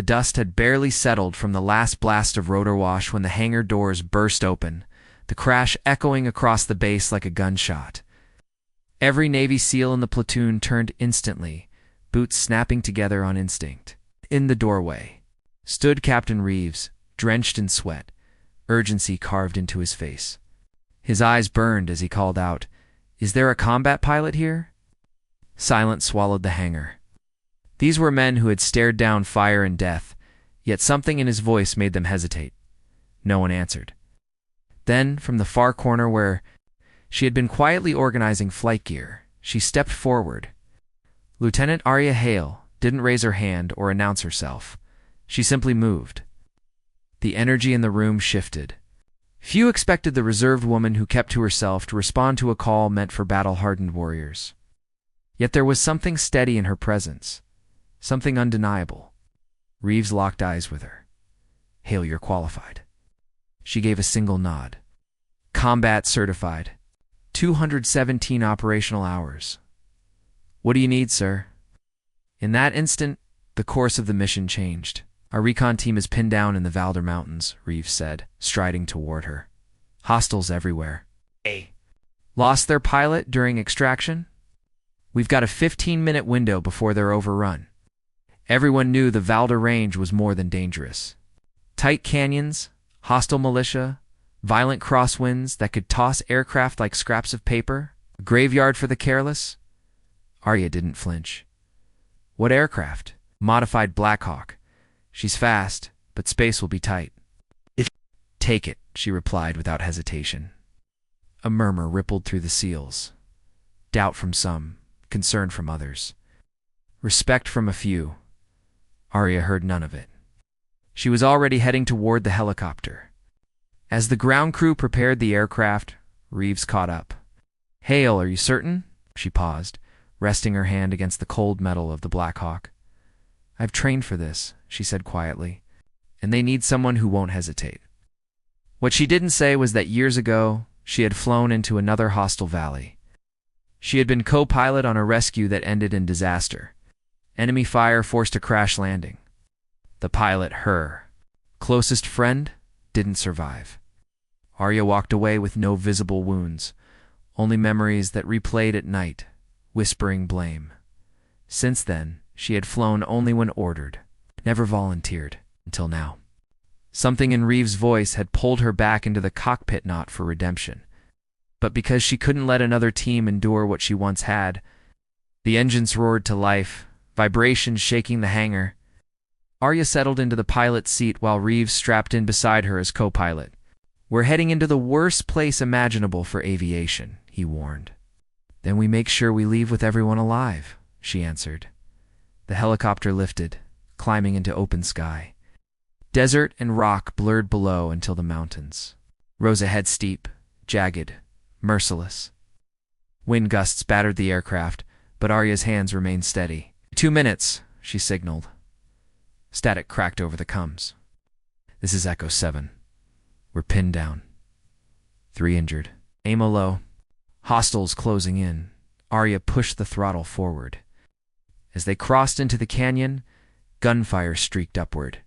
The dust had barely settled from the last blast of rotor wash when the hangar doors burst open, the crash echoing across the base like a gunshot. Every Navy SEAL in the platoon turned instantly, boots snapping together on instinct. In the doorway stood Captain Reeves, drenched in sweat, urgency carved into his face. His eyes burned as he called out, "Is there a combat pilot here?" Silence swallowed the hangar. These were men who had stared down fire and death, yet something in his voice made them hesitate. No one answered. Then, from the far corner where she had been quietly organizing flight gear, she stepped forward. Lieutenant Arya Hail didn't raise her hand or announce herself. She simply moved. The energy in the room shifted. Few expected the reserved woman who kept to herself to respond to a call meant for battle-hardened warriors. Yet there was something steady in her presence, something undeniable. Reeves locked eyes with her. "Hail, you're qualified." She gave a single nod. "Combat certified. 217 operational hours." "What do you need, sir?" In that instant, the course of the mission changed. "Our recon team is pinned down in the Valder Mountains," Reeves said, striding toward her. "Hostiles everywhere." "Lost their pilot during extraction?" "We've got a 15-minute window before they're overrun." Everyone knew the Valder Range was more than dangerous. Tight canyons, hostile militia, violent crosswinds that could toss aircraft like scraps of paper, a graveyard for the careless. Arya didn't flinch. "What aircraft?" "Modified Black Hawk. She's fast, but space will be tight." "Take it," she replied without hesitation. A murmur rippled through the SEALs. Doubt from some, concern from others. Respect from a few. Arya heard none of it. She was already heading toward the helicopter. As the ground crew prepared the aircraft, Reeves caught up. "Hail, are you certain?" She paused, resting her hand against the cold metal of the Black Hawk. "I've trained for this," she said quietly, "and they need someone who won't hesitate." What she didn't say was that years ago, she had flown into another hostile valley. She had been co-pilot on a rescue that ended in disaster. Enemy fire forced a crash landing. The pilot, her closest friend, didn't survive. Arya walked away with no visible wounds, only memories that replayed at night, whispering blame. Since then, she had flown only when ordered, never volunteered, until now. Something in Reeves' voice had pulled her back into the cockpit not for redemption, but because she couldn't let another team endure what she once had. The engines roared to life, vibrations shaking the hangar. Arya settled into the pilot's seat while Reeves strapped in beside her as co-pilot. "We're heading into the worst place imaginable for aviation," he warned. "Then we make sure we leave with everyone alive," she answered. The helicopter lifted, climbing into open sky. Desert and rock blurred below until the mountains rose ahead, steep, jagged, merciless. Wind gusts battered the aircraft, but Arya's hands remained steady. 2 minutes, she signaled. Static cracked over the comms. "This is Echo 7. We're pinned down. 3 injured. Aim low." Hostiles closing in. Arya pushed the throttle forward. As they crossed into the canyon, gunfire streaked upward.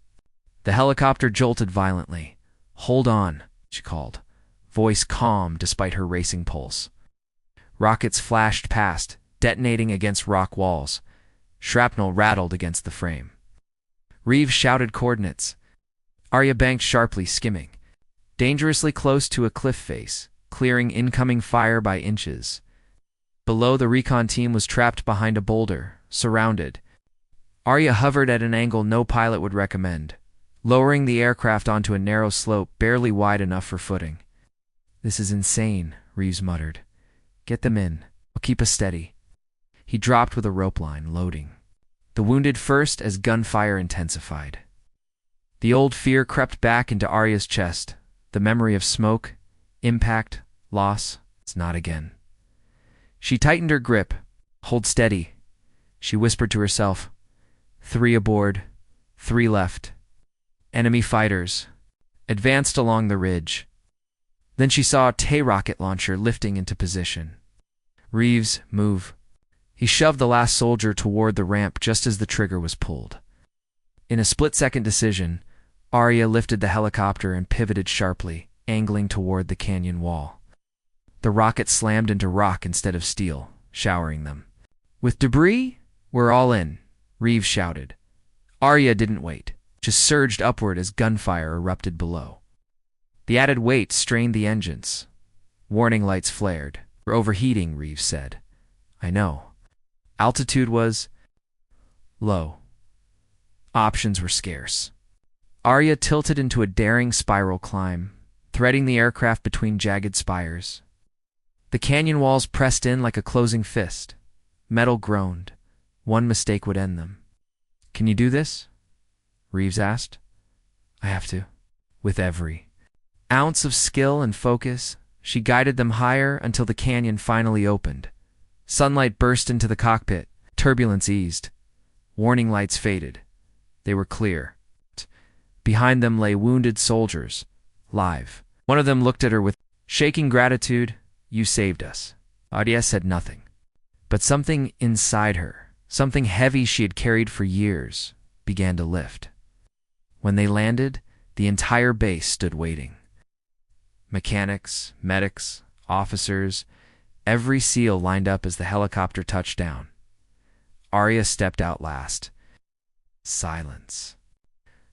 The helicopter jolted violently. "Hold on," she called, voice calm despite her racing pulse. Rockets flashed past, detonating against rock walls. Shrapnel rattled against the frame. Reeves shouted coordinates. Arya banked sharply, skimming, dangerously close to a cliff face, clearing incoming fire by inches. Below, the recon team was trapped behind a boulder, surrounded. Arya hovered at an angle no pilot would recommend, lowering the aircraft onto a narrow slope barely wide enough for footing. "This is insane," Reeves muttered. "Get them in. I'll keep us steady." He dropped with a rope line, loading. The wounded first as gunfire intensified. The old fear crept back into Arya's chest, the memory of smoke, impact, loss. It's not again. She tightened her grip. "Hold steady," she whispered to herself. 3 aboard, 3 left. Enemy fighters advanced along the ridge. Then she saw a Tay rocket launcher lifting into position. "Reeves, move." He shoved the last soldier toward the ramp just as the trigger was pulled. In a split-second decision, Arya lifted the helicopter and pivoted sharply, angling toward the canyon wall. The rocket slammed into rock instead of steel, showering them. "With debris? We're all in," Reeves shouted. Arya didn't wait, just surged upward as gunfire erupted below. The added weight strained the engines. Warning lights flared. "We're overheating," Reeves said. "I know." Altitude was low. Options were scarce. Arya tilted into a daring spiral climb, threading the aircraft between jagged spires. The canyon walls pressed in like a closing fist. Metal groaned. One mistake would end them. "Can you do this?" Reeves asked. "I have to." With every ounce of skill and focus, she guided them higher until the canyon finally opened. Sunlight burst into the cockpit. Turbulence eased. Warning lights faded. They were clear. Behind them lay wounded soldiers, live. One of them looked at her with shaking gratitude. "You saved us." Arya said nothing. But something inside her, something heavy she had carried for years, began to lift. When they landed, the entire base stood waiting. Mechanics, medics, officers, every SEAL lined up as the helicopter touched down. Arya stepped out last. Silence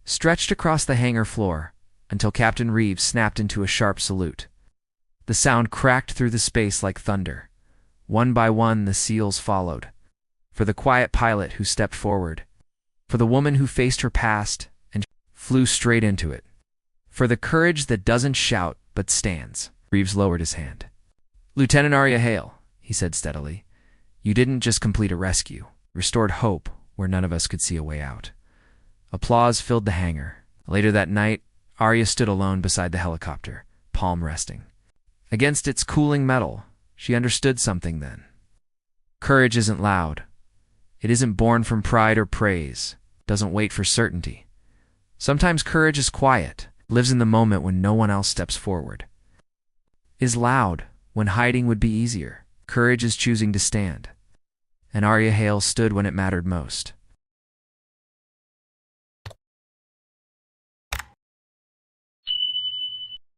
stretched across the hangar floor until Captain Reeves snapped into a sharp salute. The sound cracked through the space like thunder. One by one, the SEALs followed. For the quiet pilot who stepped forward. For the woman who faced her past and flew straight into it. For the courage that doesn't shout but stands. Reeves lowered his hand. "Lieutenant Arya Hail," he said steadily. "You didn't just complete a rescue. Restored hope where none of us could see a way out." Applause filled the hangar. Later that night, Arya stood alone beside the helicopter, palm resting. Against its cooling metal, she understood something then. Courage isn't loud. It isn't born from pride or praise. Doesn't wait for certainty. Sometimes courage is quiet, lives in the moment when no one else steps forward. Is loud when hiding would be easier. Courage is choosing to stand. And Arya Hail stood when it mattered most.